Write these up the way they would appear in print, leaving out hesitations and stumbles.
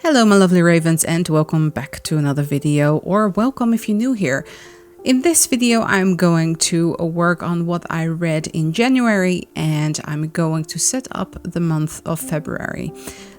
Hello my lovely ravens and welcome back to another video, or welcome if you're new here. In this video I'm going to work on what I read in January and I'm going to set up the month of February.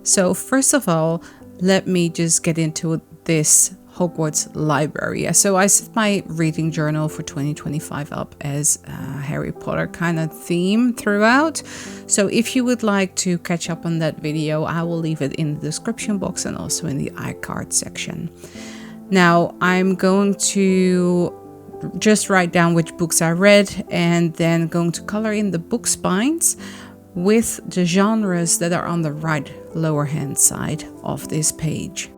So first of all, let me just get into this Hogwarts library. So I set my reading journal for 2025 up as a Harry Potter kind of theme throughout. So if you would like to catch up on that video, I will leave it in the description box and also in the iCard section. Now I'm going to just write down which books I read and then going to color in the book spines with the genres that are on the right lower hand side of this page.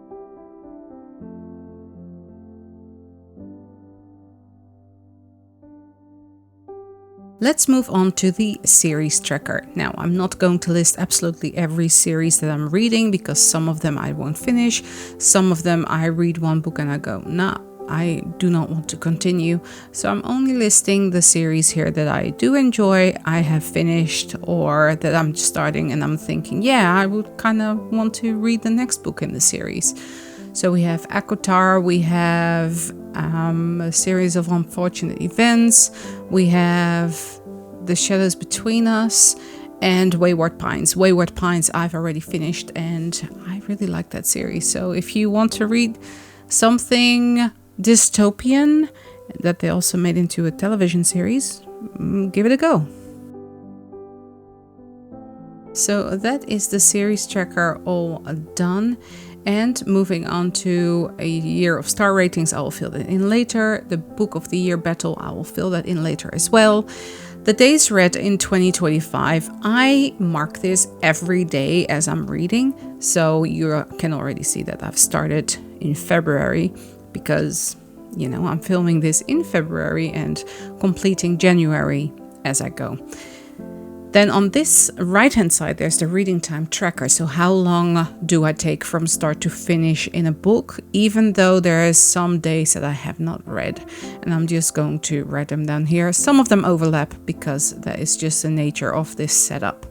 Let's move on to the series tracker. Now, I'm not going to list absolutely every series that I'm reading because some of them I won't finish. Some of them I read one book and I go, nah, I do not want to continue. So I'm only listing the series here that I do enjoy, I have finished, or that I'm starting and I'm thinking, yeah, I would kind of want to read the next book in the series. So we have Akotar, we have a series of unfortunate events, we have The Shadows Between Us, and Wayward Pines. Wayward Pines I've already finished and I really like that series. So if you want to read something dystopian that they also made into a television series, give it a go. So that is the series tracker all done. And moving on to a year of star ratings, I will fill that in later. The book of the year battle, I will fill that in later as well. The days read in 2025, I mark this every day as I'm reading. So you can already see that I've started in February because, you know, I'm filming this in February and completing January as I go. Then on this right hand side, there's the reading time tracker. So how long do I take from start to finish in a book, even though there is some days that I have not read. And I'm just going to write them down here. Some of them overlap because that is just the nature of this setup.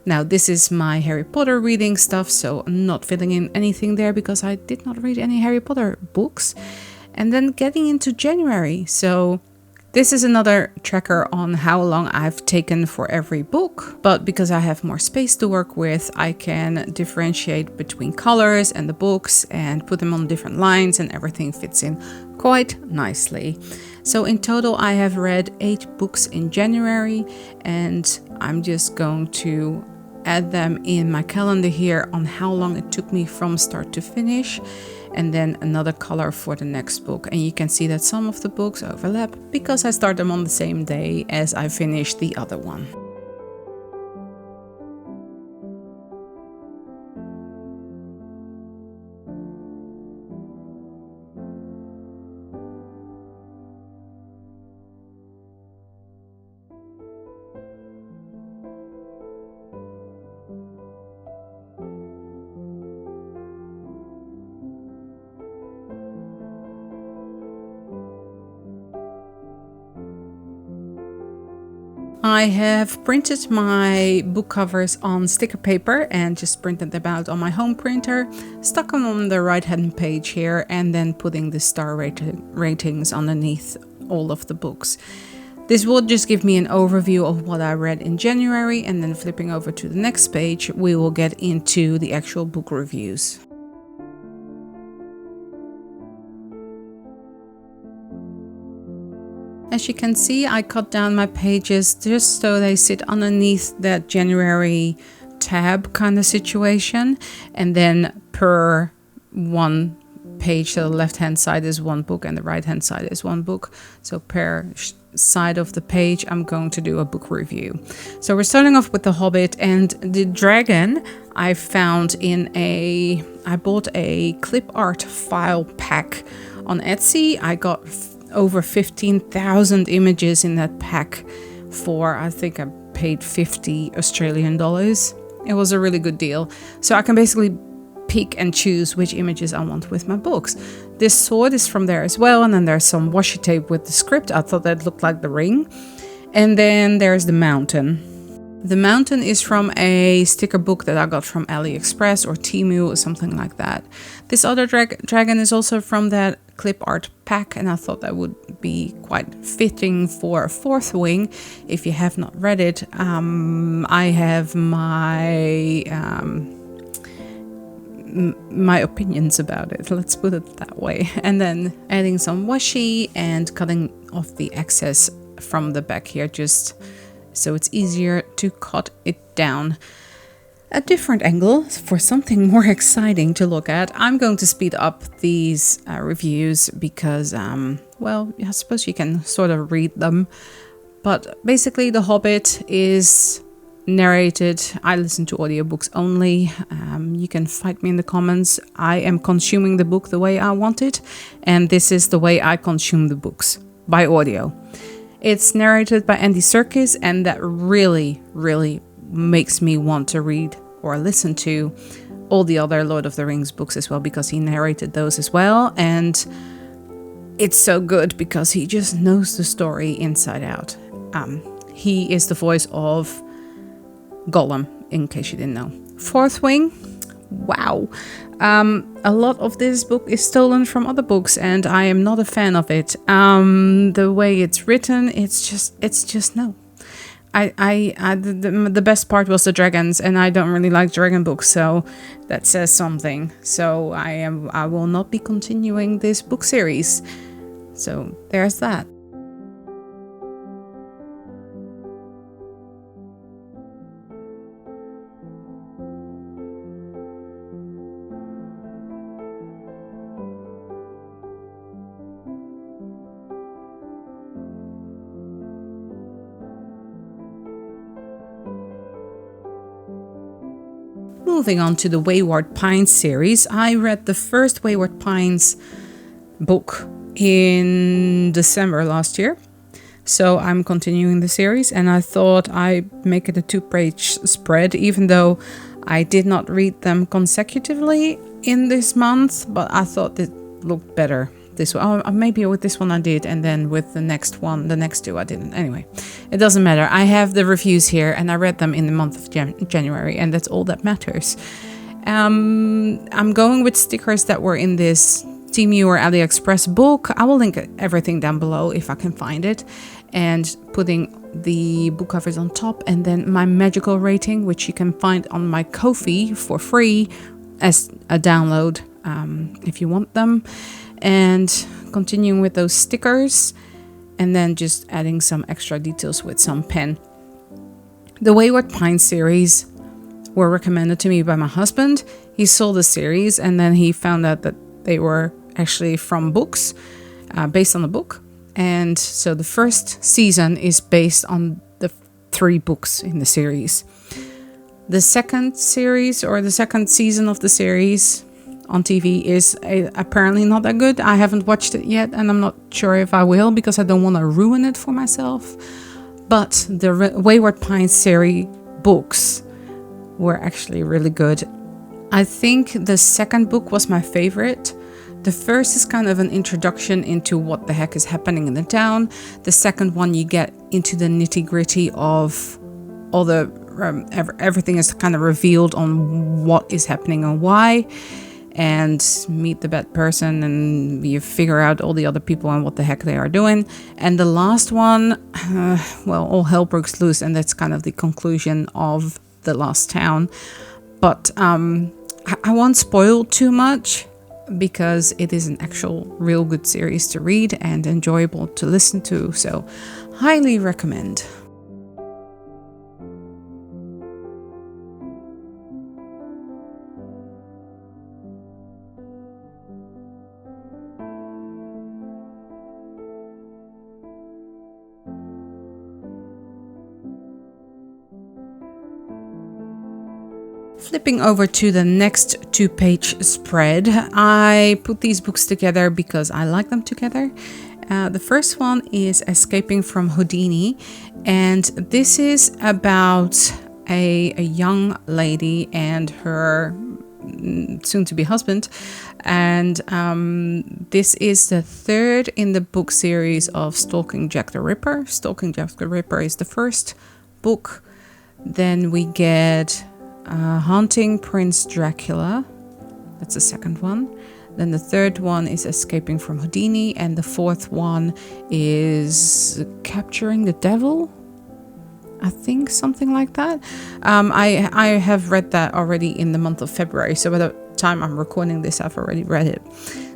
Now this is my Harry Potter reading stuff, so I'm not filling in anything there because I did not read any Harry Potter books. And then getting into January. So this is another tracker on how long I've taken for every book, but because I have more space to work with, I can differentiate between colors and the books and put them on different lines and everything fits in quite nicely. So in total, I have read 8 books in January and I'm just going to add them in my calendar here on how long it took me from start to finish. And then another color for the next book. And you can see that some of the books overlap because I start them on the same day as I finish the other one. I have printed my book covers on sticker paper and just printed them out on my home printer, stuck them on the right hand page here and then putting the star ratings underneath all of the books. This will just give me an overview of what I read in January, and then flipping over to the next page we will get into the actual book reviews. As you can see, I cut down my pages just so they sit underneath that January tab kind of situation. And then per one page, so the left hand side is one book and the right hand side is one book. So per side of the page, I'm going to do a book review. So we're starting off with The Hobbit, and the dragon I found I bought a clip art file pack on Etsy. I got over 15,000 images in that pack for, I think I paid 50 Australian dollars. It was a really good deal. So I can basically pick and choose which images I want with my books. This sword is from there as well, and then there's some washi tape with the script. I thought that looked like the ring. And then there's the mountain. The Mountain is from a sticker book that I got from AliExpress or Temu or something like that. This other dragon is also from that clip art pack, and I thought that would be quite fitting for a fourth wing. If you have not read it, I have my opinions about it, let's put it that way. And then adding some washi and cutting off the excess from the back here, just so it's easier to cut it down. A different angle for something more exciting to look at. I'm going to speed up these reviews because, well, I suppose you can sort of read them. But basically, The Hobbit is narrated. I listen to audiobooks only. You can fight me in the comments. I am consuming the book the way I want it, and this is the way I consume the books, by audio. It's narrated by Andy Serkis, and that really, really makes me want to read or listen to all the other Lord of the Rings books as well, because he narrated those as well. And it's so good because he just knows the story inside out. He is the voice of Gollum, in case you didn't know. Fourth wing, wow. A lot of this book is stolen from other books, and I am not a fan of it. The way it's written, it's just no. The best part was the dragons, and I don't really like dragon books, so that says something. So I will not be continuing this book series. So there's that. Moving on to the Wayward Pines series, I read the first Wayward Pines book in December last year. So I'm continuing the series, and I thought I'd make it a 2-page spread, even though I did not read them consecutively in this month, but I thought it looked better this one. Oh, maybe with this one I did, and then with the next two I didn't. Anyway, it doesn't matter. I have the reviews here, and I read them in the month of January, and that's all that matters. I'm going with stickers that were in this Temu or AliExpress book. I will link everything down below if I can find it, and putting the book covers on top, and then my magical rating, which you can find on my Ko-fi for free as a download if you want them. And continuing with those stickers, and then just adding some extra details with some pen. The Wayward Pines series were recommended to me by my husband. He saw the series, and then he found out that they were actually from books, based on the book. And so the first season is based on the 3 books in the series. The second series, or the second season of the series on TV, is apparently not that good. I haven't watched it yet, and I'm not sure if I will, because I don't want to ruin it for myself. But the Wayward Pines series books were actually really good. I think the second book was my favorite. The first is kind of an introduction into what the heck is happening in the town. The second one, you get into the nitty-gritty of all the everything is kind of revealed on what is happening and why, and meet the bad person, and you figure out all the other people and what the heck they are doing. And the last one, well, all hell breaks loose, and that's kind of the conclusion of the last town. But I won't spoil too much, because it is an actual real good series to read and enjoyable to listen to, so highly recommend. Flipping over to the next 2-page spread, I put these books together because I like them together. The first one is Escaping from Houdini, and this is about a young lady and her soon-to-be husband, and this is the third in the book series of Stalking Jack the Ripper. Stalking Jack the Ripper is the first book Then we get Haunting Prince Dracula. That's the second one. Then the third one is Escaping from Houdini. And the fourth one is Capturing the Devil. I think something like that. I have read that already in the month of February. So by the time I'm recording this, I've already read it.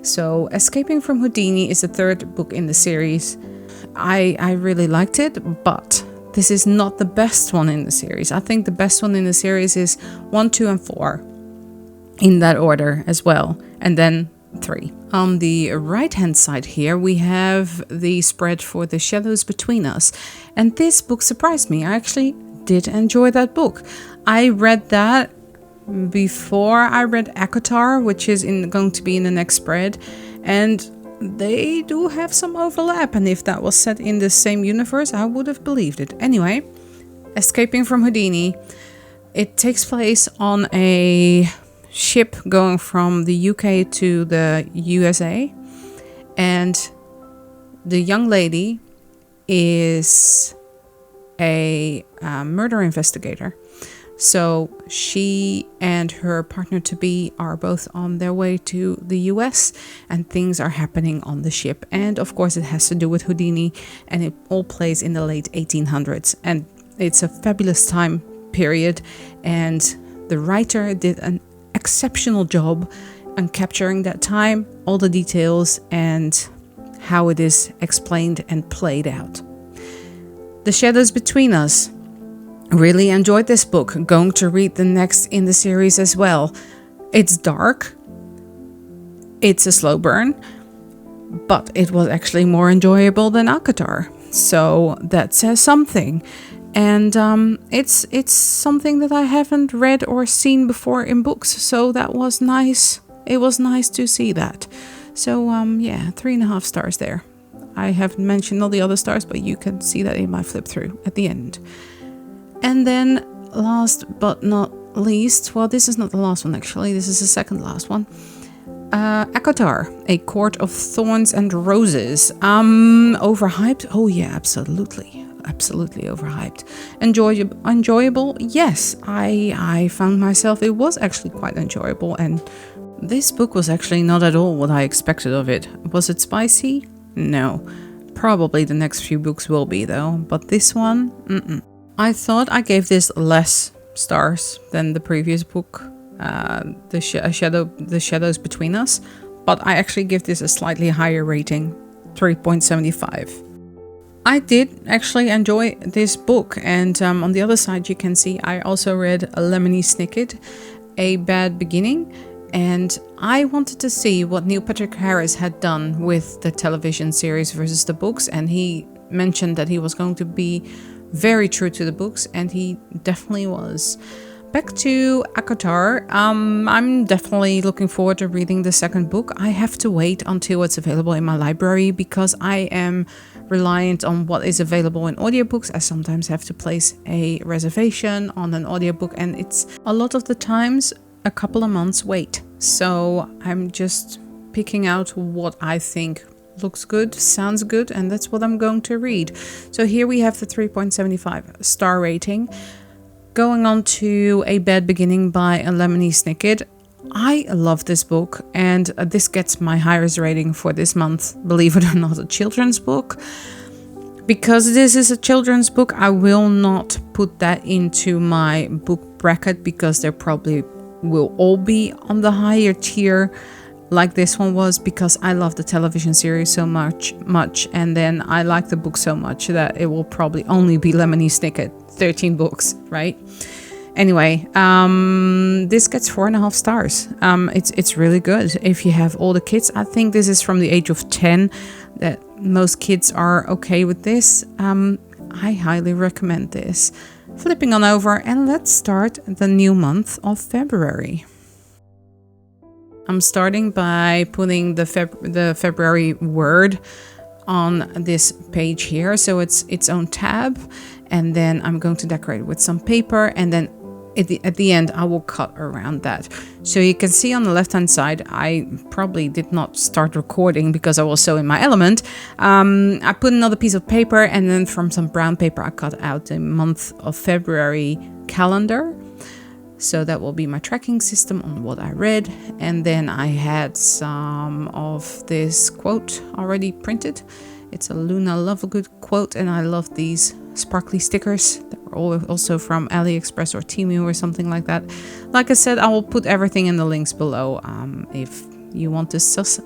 So Escaping from Houdini is the third book in the series. I really liked it, but this is not the best one in the series. I think the best one in the series is 1, 2, and 4. In that order as well. And then 3. On the right hand side here we have the spread for The Shadows Between Us, and this book surprised me. I actually did enjoy that book. I read that before I read Akatar, which is going to be in the next spread, and they do have some overlap, and if that was set in the same universe I would have believed it. Anyway, Escaping from Houdini, it takes place on a ship going from the UK to the USA, and the young lady is a murder investigator. So she and her partner-to-be are both on their way to the US, and things are happening on the ship. And of course it has to do with Houdini, and it all plays in the late 1800s, and it's a fabulous time period, and the writer did an exceptional job on capturing that time, all the details, and how it is explained and played out. The Shadows Between Us. Really enjoyed this book. Going to read the next in the series as well. It's dark. It's a slow burn, but it was actually more enjoyable than Akatar. So that says something. And it's something that I haven't read or seen before in books, so that was nice. It was nice to see that. So yeah, 3.5 stars there. I haven't mentioned all the other stars, but you can see that in my flip through at the end. And then last but not least, well, this is not the last one actually, this is the second last one. Akatar, A Court of Thorns and Roses. Overhyped? Oh yeah, absolutely overhyped. Enjoyable? Yes, I found myself, it was actually quite enjoyable, and this book was actually not at all what I expected of it. Was it spicy? No. Probably the next few books will be though, but this one, I thought I gave this less stars than the previous book, The Shadows Between Us, but I actually give this a slightly higher rating, 3.75. I did actually enjoy this book, and on the other side you can see I also read Lemony Snicket, A Bad Beginning, and I wanted to see what Neil Patrick Harris had done with the television series versus the books, and he mentioned that he was going to be very true to the books, and he definitely was. Back to Akatar, I'm definitely looking forward to reading the second book. I have to wait until it's available in my library because I am reliant on what is available in audiobooks. I sometimes have to place a reservation on an audiobook, and it's a lot of the times a couple of months wait. So I'm just picking out what I think looks good, sounds good, and that's what I'm going to read. So here we have the 3.75 star rating. Going on to A Bad Beginning by Lemony Snicket. I love this book, and this gets my highest rating for this month, believe it or not, a children's book. Because this is a children's book, I will not put that into my book bracket because they probably will all be on the higher tier like this one was, because I love the television series so much, and then I like the book so much that it will probably only be Lemony Snicket, 13 books, right? Anyway, this gets 4.5 stars. It's really good if you have all the kids. I think this is from the age of 10 that most kids are okay with this. I highly recommend this. Flipping on over, and let's start the new month of February. I'm starting by putting the February word on this page here, so it's its own tab, and then I'm going to decorate it with some paper, and then at the end I will cut around that. So you can see on the left hand side, I probably did not start recording because I was so in my element. I put another piece of paper, and then from some brown paper I cut out the month of February calendar. So that will be my tracking system on what I read. And then I had some of this quote already printed. It's a Luna Lovegood quote, and I love these sparkly stickers that were also from AliExpress or Temu or something like that. Like I said, I will put everything in the links below if you want to suss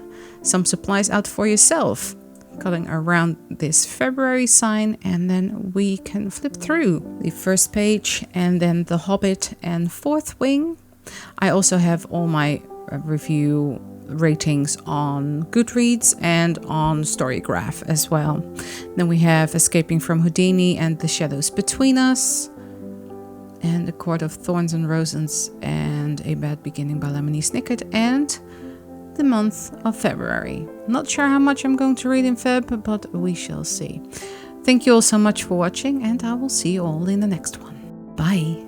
some supplies out for yourself. Cutting around this February sign, and then we can flip through the first page and then The Hobbit and Fourth Wing. I also have all my review ratings on Goodreads and on Storygraph as well. Then we have Escaping from Houdini and The Shadows Between Us, and The Court of Thorns and Roses and A Bad Beginning by Lemony Snicket, and the month of February. Not sure how much I'm going to read in Feb, but we shall see. Thank you all so much for watching, and I will see you all in the next one. Bye!